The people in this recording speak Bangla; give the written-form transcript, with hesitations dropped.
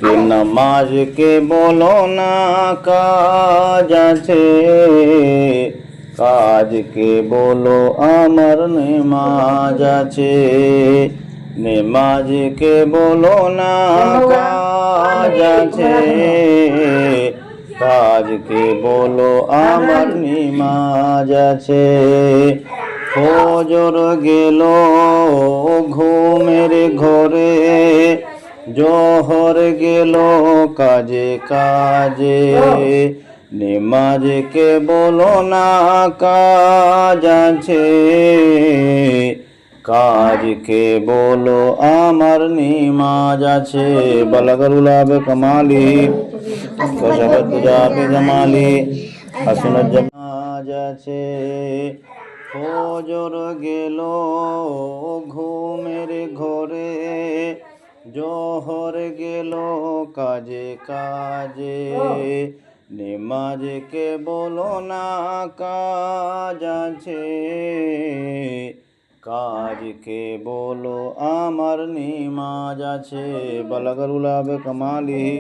कि नमाज के बोलो ना काज আছে কাজ के बोलो আমার নেমাজ আছে নেমাজ के बोलो ना কাজ আছে কাজ के बोलो আমার নেমাজ আছে ফজর গেল ঘুমের ঘরে জোহর গেল কাজে কাজে নেমাজ কে বলো না কাজ আছে কাজ কে বলো আমার নেমাজ আছে বালাগারুল আবে কামালি কশাবত জাবে জামালি হাসনাত জামাজ আছে ফজর গেল ঘুমের ঘরে জোহর গেল কাজে কাজে নেমাজ কে বলো না কাজ আছে কাজ কে বলো আমার নেমাজ আছে বালাগারুল আবে কামালি